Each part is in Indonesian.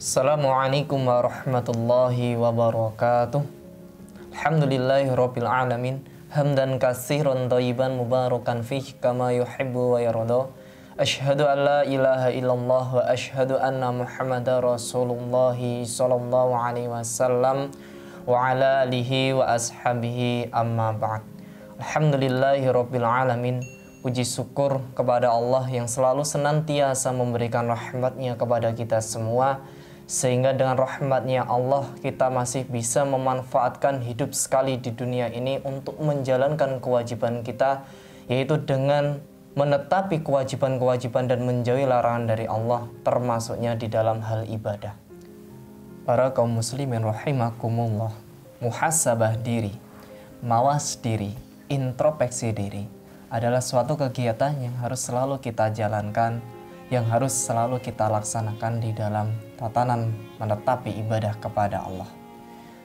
Assalamualaikum warahmatullahi wabarakatuh. Alhamdulillahirabbil alamin. Hamdan katsiran thayyiban mubarakan fih kama yuhibbu wa yarda. Asyhadu an la ilaha illallah wa asyhadu anna Muhammadar Rasulullah sallallahu alaihi wasallam wa ala alihi wa ashabihi amma ba'd. Alhamdulillahirabbil alamin. Puji syukur kepada Allah yang selalu senantiasa memberikan rahmatnya kepada kita semua, sehingga dengan rahmatnya Allah kita masih bisa memanfaatkan hidup sekali di dunia ini untuk menjalankan kewajiban kita, yaitu dengan menetapi kewajiban-kewajiban dan menjauhi larangan dari Allah, termasuknya di dalam hal ibadah. Para kaum muslimin rahimakumullah, muhasabah diri, mawas diri, introspeksi diri adalah suatu kegiatan yang harus selalu kita jalankan, yang harus selalu kita laksanakan di dalam tatanan menetapi ibadah kepada Allah.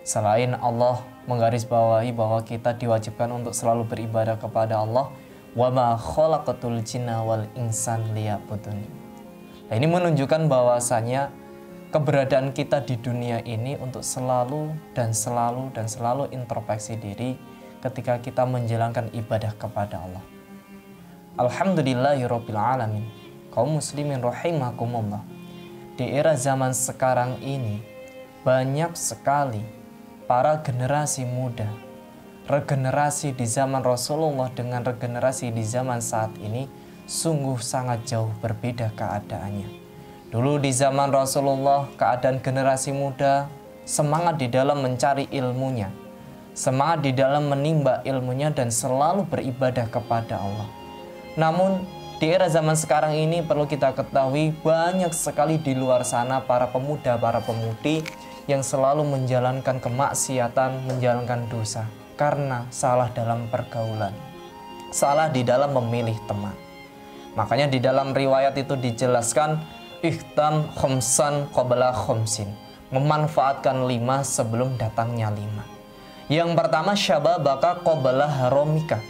Selain Allah menggarisbawahi bahwa kita diwajibkan untuk selalu beribadah kepada Allah, wa ma khalaqatul jinna wal insan liya'budun. Nah, ini menunjukkan bahwasanya keberadaan kita di dunia ini untuk selalu introspeksi diri ketika kita menjalankan ibadah kepada Allah. Alhamdulillahirabbil alamin. Kaum muslimin rahimakumullah. Di era zaman sekarang ini banyak sekali para generasi muda, regenerasi di zaman Rasulullah dengan regenerasi di zaman saat ini sungguh sangat jauh berbeda keadaannya. Dulu di zaman Rasulullah, keadaan generasi muda semangat di dalam mencari ilmunya, semangat di dalam menimba ilmunya dan selalu beribadah kepada Allah. Namun di era zaman sekarang ini perlu kita ketahui banyak sekali di luar sana para pemuda, para pemudi yang selalu menjalankan kemaksiatan, menjalankan dosa karena salah dalam pergaulan, salah di dalam memilih teman. Makanya di dalam riwayat itu dijelaskan ihtam khomsan qabla khomsin, memanfaatkan 5 sebelum datangnya 5. Yang pertama syababaka qabla haromika,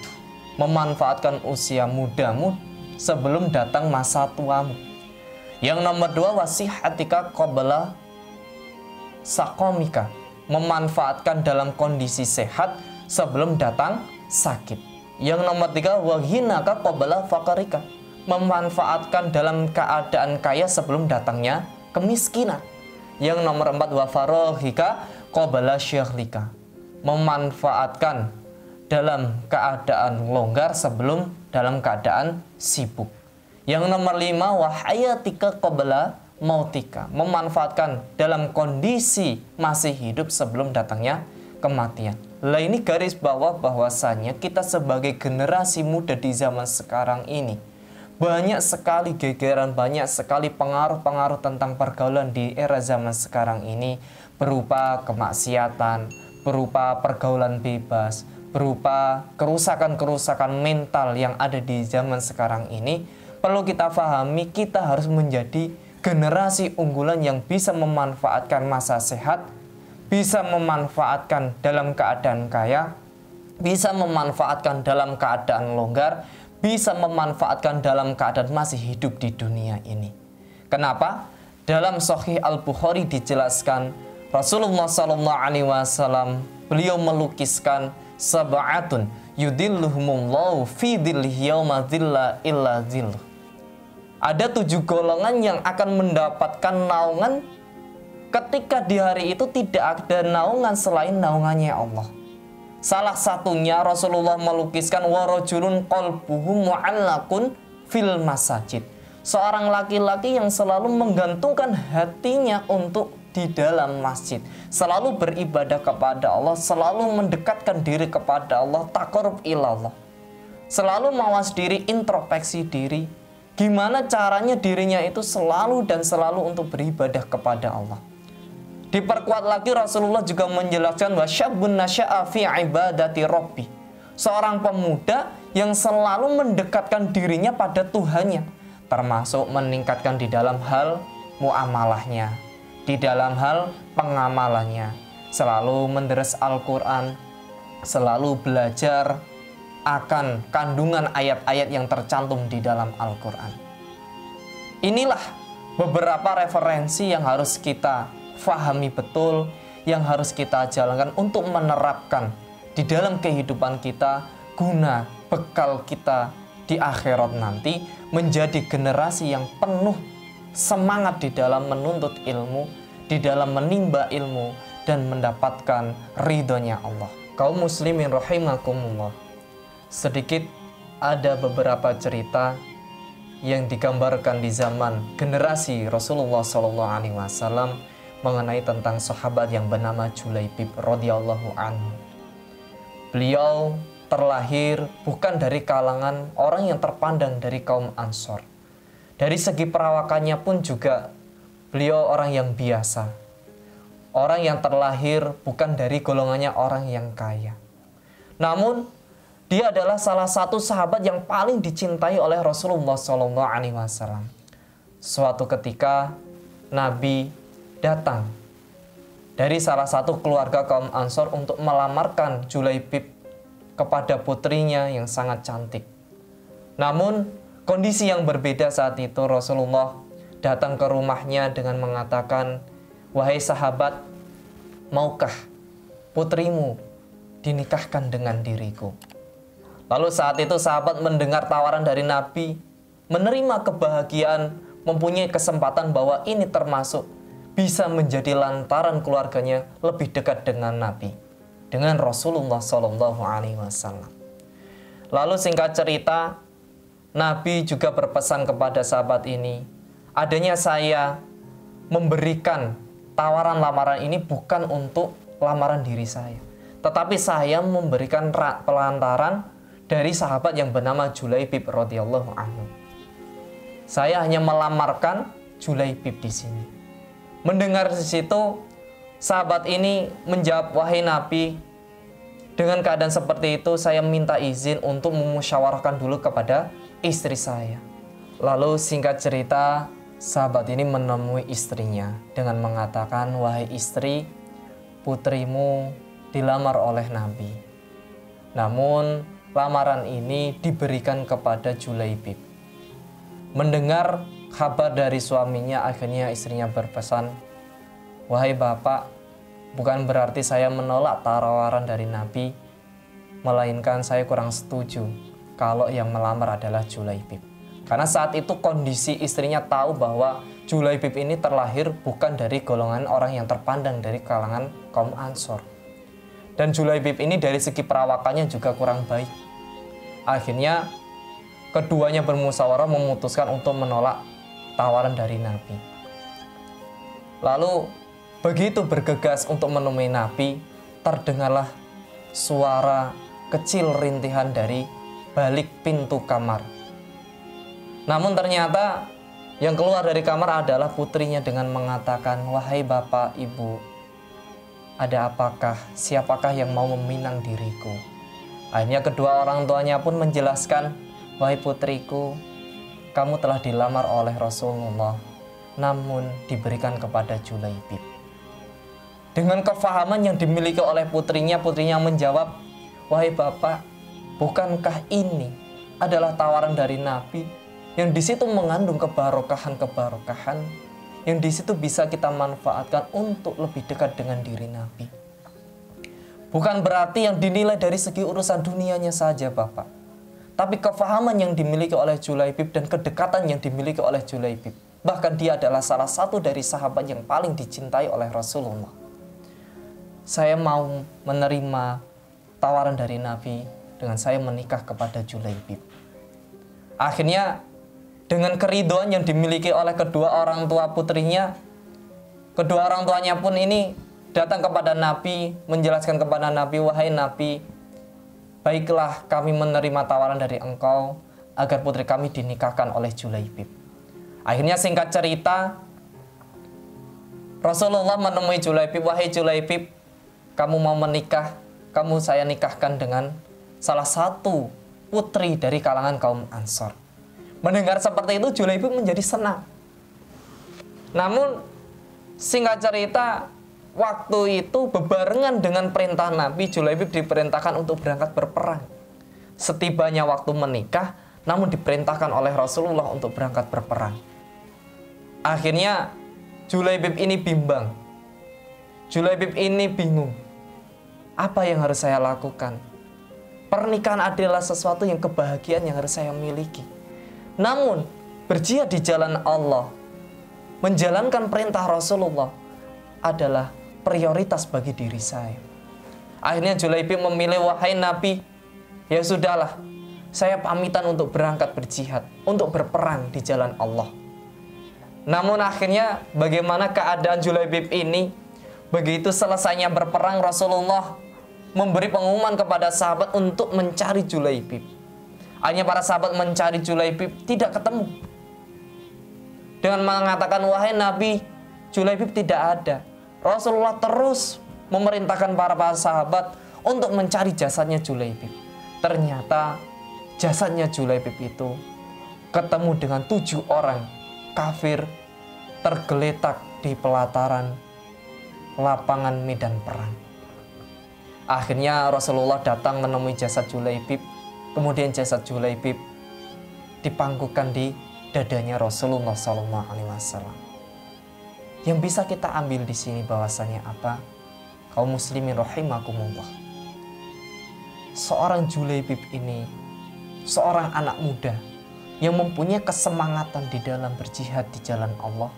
memanfaatkan usia mudamu sebelum datang masa tuamu. Yang nomor 2 wasihatika qabla sakomika, memanfaatkan dalam kondisi sehat sebelum datang sakit. Yang nomor 3 wahinaka qabla fakarika, memanfaatkan dalam keadaan kaya sebelum datangnya kemiskinan. Yang nomor 4 wafarohika qabla syaghlika, memanfaatkan dalam keadaan longgar sebelum dalam keadaan sibuk. Yang nomor 5 wahayatika qabla mautika, memanfaatkan dalam kondisi masih hidup sebelum datangnya kematian. Lah ini garis bawah bahwasanya kita sebagai generasi muda di zaman sekarang ini banyak sekali gegeran, banyak sekali pengaruh-pengaruh tentang pergaulan di era zaman sekarang ini, berupa kemaksiatan, berupa pergaulan bebas, berupa kerusakan-kerusakan mental yang ada di zaman sekarang ini. Perlu kita pahami, kita harus menjadi generasi unggulan yang bisa memanfaatkan masa sehat, bisa memanfaatkan dalam keadaan kaya, bisa memanfaatkan dalam keadaan longgar, bisa memanfaatkan dalam keadaan masih hidup di dunia ini. Kenapa? Dalam Sahih Al-Bukhari dijelaskan Rasulullah SAW beliau melukiskan sab'atun yudilluhumullahu fi dhillihi yauma dhilla illa dhilluh. Ada 7 golongan yang akan mendapatkan naungan ketika di hari itu tidak ada naungan selain naungannya Allah. Salah satunya Rasulullah melukiskan warajulun qalbuhu mu'allaqun fil masajid, seorang laki-laki yang selalu menggantungkan hatinya untuk di dalam masjid, selalu beribadah kepada Allah, selalu mendekatkan diri kepada Allah, taqarrub ilallah, selalu mawas diri, introspeksi diri, gimana caranya dirinya itu selalu untuk beribadah kepada Allah. Diperkuat lagi Rasulullah juga menjelaskan wasyabun nasya'a fi ibadati rabbi, seorang pemuda yang selalu mendekatkan dirinya pada Tuhannya, termasuk meningkatkan di dalam hal muamalahnya, di dalam hal pengamalannya, selalu menderes Al-Quran, selalu belajar akan kandungan ayat-ayat yang tercantum di dalam Al-Quran. Inilah beberapa referensi yang harus kita fahami betul, yang harus kita jalankan untuk menerapkan di dalam kehidupan kita guna bekal kita di akhirat nanti menjadi generasi yang penuh semangat di dalam menuntut ilmu, di dalam menimba ilmu dan mendapatkan ridhonya Allah. Kaum muslimin rahimakumullah. Sedikit ada beberapa cerita yang digambarkan di zaman generasi Rasulullah SAW mengenai tentang sahabat yang bernama Julaibib radhiyallahu anhu. Beliau terlahir bukan dari kalangan orang yang terpandang dari kaum Ansor. Dari segi perawakannya pun juga beliau orang yang biasa. Orang yang terlahir bukan dari golongannya orang yang kaya. Namun dia adalah salah satu sahabat yang paling dicintai oleh Rasulullah SAW. Suatu ketika Nabi datang dari salah satu keluarga kaum Ansor untuk melamarkan Julaibib kepada putrinya yang sangat cantik. Namun kondisi yang berbeda saat itu, Rasulullah datang ke rumahnya dengan mengatakan, "Wahai sahabat, maukah putrimu dinikahkan dengan diriku?" Lalu saat itu sahabat mendengar tawaran dari Nabi, menerima kebahagiaan, mempunyai kesempatan bahwa ini termasuk bisa menjadi lantaran keluarganya lebih dekat dengan Nabi, dengan Rasulullah SAW. Lalu singkat cerita, Nabi juga berpesan kepada sahabat ini, adanya saya memberikan tawaran lamaran ini bukan untuk lamaran diri saya, tetapi saya memberikan pelantaran dari sahabat yang bernama Julaibib radhiyallahu anhu. Saya hanya melamarkan Julaibib di sini. Mendengar di situ, sahabat ini menjawab, "Wahai Nabi, dengan keadaan seperti itu saya minta izin untuk memusyawarahkan dulu kepada istri saya." Lalu singkat cerita, sahabat ini menemui istrinya dengan mengatakan, "Wahai istri, putrimu dilamar oleh Nabi. Namun lamaran ini diberikan kepada Julaibib." Mendengar kabar dari suaminya, akhirnya istrinya berpesan, "Wahai bapak, bukan berarti saya menolak tawaran dari Nabi, melainkan saya kurang setuju kalau yang melamar adalah Julaibib." Karena saat itu kondisi istrinya tahu bahwa Julaibib ini terlahir bukan dari golongan orang yang terpandang dari kalangan kaum Ansor. Dan Julaibib ini dari segi perawakannya juga kurang baik. Akhirnya keduanya bermusyawarah memutuskan untuk menolak tawaran dari Nabi. Lalu begitu bergegas untuk menemui Nabi, terdengarlah suara kecil rintihan dari balik pintu kamar. Namun ternyata yang keluar dari kamar adalah putrinya dengan mengatakan, "Wahai bapak, ibu, ada apakah, siapakah yang mau meminang diriku?" Akhirnya kedua orang tuanya pun menjelaskan, "Wahai putriku, kamu telah dilamar oleh Rasulullah, namun diberikan kepada Julaibib." Dengan kefahaman yang dimiliki oleh putrinya menjawab, "Wahai bapak, bukankah ini adalah tawaran dari Nabi yang di situ mengandung kebarokahan, yang di situ bisa kita manfaatkan untuk lebih dekat dengan diri Nabi. Bukan berarti yang dinilai dari segi urusan dunianya saja, bapak, tapi kefahaman yang dimiliki oleh Julaibib dan kedekatan yang dimiliki oleh Julaibib. Bahkan dia adalah salah satu dari sahabat yang paling dicintai oleh Rasulullah. Saya mau menerima tawaran dari Nabi dengan saya menikah kepada Julaibib." Akhirnya dengan keridhaan yang dimiliki oleh kedua orang tua putrinya, kedua orang tuanya pun ini datang kepada Nabi, menjelaskan kepada Nabi, "Wahai Nabi, baiklah kami menerima tawaran dari engkau agar putri kami dinikahkan oleh Julaibib." Akhirnya singkat cerita, Rasulullah menemui Julaibib, "Wahai Julaibib, kamu mau menikah, kamu saya nikahkan dengan salah satu putri dari kalangan kaum Ansor." Mendengar seperti itu, Julaibib menjadi senang. Namun singkat cerita, waktu itu bebarengan dengan perintah Nabi, Julaibib diperintahkan untuk berangkat berperang. Setibanya waktu menikah, namun diperintahkan oleh Rasulullah untuk berangkat berperang. Akhirnya Julaibib ini bimbang. Julaibib ini bingung. Apa yang harus saya lakukan? Pernikahan adalah sesuatu yang kebahagiaan yang harus saya miliki. Namun, berjihad di jalan Allah, menjalankan perintah Rasulullah adalah prioritas bagi diri saya. Akhirnya Julaibib memilih, wahai Nabi, ya sudahlah, saya pamitan untuk berangkat berjihad, untuk berperang di jalan Allah. Namun akhirnya bagaimana keadaan Julaibib ini? Begitu selesainya berperang, Rasulullah memberi pengumuman kepada sahabat untuk mencari Julaibib. Akhirnya para sahabat mencari Julaibib, tidak ketemu. Dengan mengatakan, wahai Nabi, Julaibib tidak ada. Rasulullah terus memerintahkan para sahabat untuk mencari jasadnya Julaibib. Ternyata jasadnya Julaibib itu ketemu dengan 7 orang kafir tergeletak di pelataran lapangan medan perang. Akhirnya Rasulullah datang menemui jasad Julaibib. Kemudian jasad Julaibib dipangkukan di dadanya Rasulullah SAW. Yang bisa kita ambil di sini bahwasanya apa? Kaum muslimin rahimakumullah. Seorang Julaibib ini, seorang anak muda yang mempunyai kesemangatan di dalam berjihad di jalan Allah,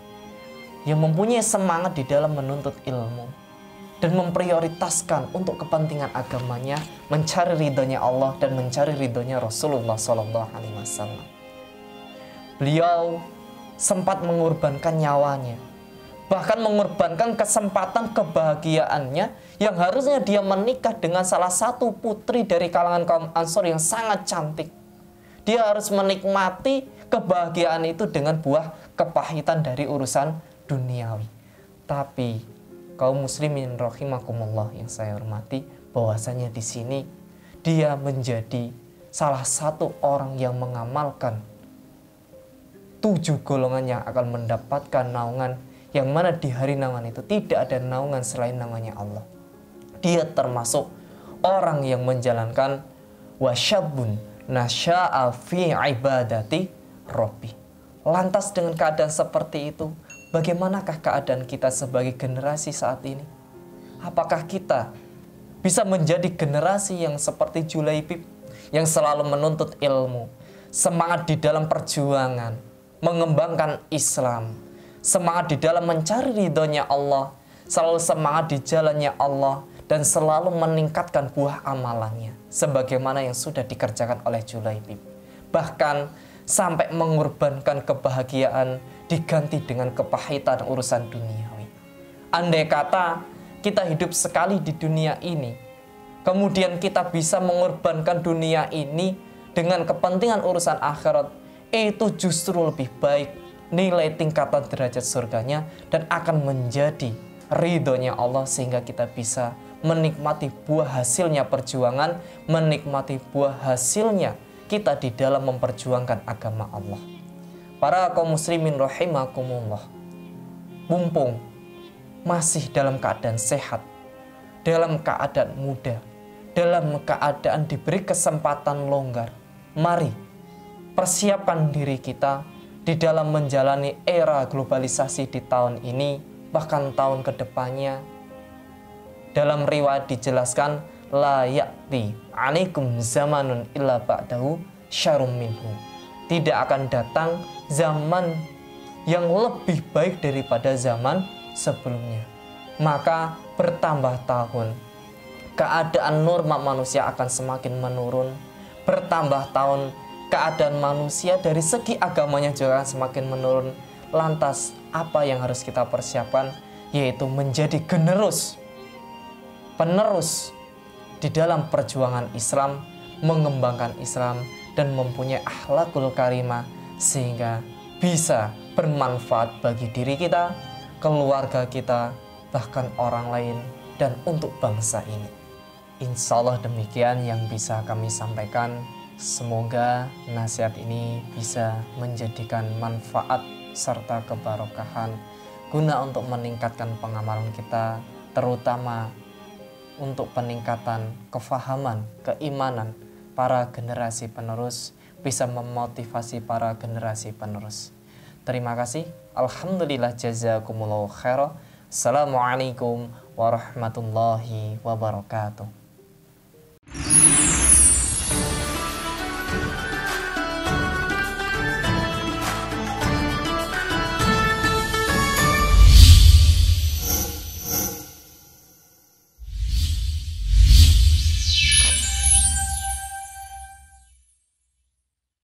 yang mempunyai semangat di dalam menuntut ilmu, dan memprioritaskan untuk kepentingan agamanya, mencari ridhonya Allah dan mencari ridhonya Rasulullah SAW. Beliau sempat mengorbankan nyawanya, bahkan mengorbankan kesempatan kebahagiaannya yang harusnya dia menikah dengan salah satu putri dari kalangan kaum Ansor yang sangat cantik. Dia harus menikmati kebahagiaan itu dengan buah kepahitan dari urusan duniawi. Tapi kaum muslimin rahimakumullah yang saya hormati, bahwasanya di sini dia menjadi salah satu orang yang mengamalkan 7 golongan yang akan mendapatkan naungan, yang mana di hari naungan itu tidak ada naungan selain namanya Allah. Dia termasuk orang yang menjalankan wasyabun nasya'a fi ibadati rabbi. Lantas dengan keadaan seperti itu, bagaimanakah keadaan kita sebagai generasi saat ini? Apakah kita bisa menjadi generasi yang seperti Julaibib, yang selalu menuntut ilmu, semangat di dalam perjuangan, mengembangkan Islam, semangat di dalam mencari ridhonya Allah, selalu semangat di jalannya Allah, dan selalu meningkatkan buah amalannya, sebagaimana yang sudah dikerjakan oleh Julaibib. Bahkan sampai mengorbankan kebahagiaan diganti dengan kepahitan urusan duniawi. Andai kata kita hidup sekali di dunia ini, kemudian kita bisa mengorbankan dunia ini dengan kepentingan urusan akhirat, itu justru lebih baik nilai tingkatan derajat surganya dan akan menjadi ridhonya Allah, sehingga kita bisa menikmati buah hasilnya perjuangan, menikmati buah hasilnya kita di dalam memperjuangkan agama Allah. Para kaum muslimin rahimakumullah, mumpung masih dalam keadaan sehat, dalam keadaan muda, dalam keadaan diberi kesempatan longgar, mari persiapkan diri kita di dalam menjalani era globalisasi di tahun ini, bahkan tahun kedepannya. Dalam riwayat dijelaskan, la ya'ti 'alaikum zamanun illa ba'dahu syarrum minhu. Tidak akan datang zaman yang lebih baik daripada zaman sebelumnya. Maka bertambah tahun, keadaan norma manusia akan semakin menurun. Bertambah tahun, keadaan manusia dari segi agamanya juga akan semakin menurun. Lantas apa yang harus kita persiapkan? Yaitu menjadi penerus di dalam perjuangan Islam, mengembangkan Islam, dan mempunyai akhlakul karimah, sehingga bisa bermanfaat bagi diri kita, keluarga kita, bahkan orang lain, dan untuk bangsa ini. Insya Allah demikian yang bisa kami sampaikan. Semoga nasihat ini bisa menjadikan manfaat serta kebarokahan guna untuk meningkatkan pengamalan kita, terutama untuk peningkatan kefahaman, keimanan para generasi penerus, bisa memotivasi para generasi penerus. Terima kasih. Alhamdulillah, jazakumullahu khairan. Assalamualaikum warahmatullahi wabarakatuh.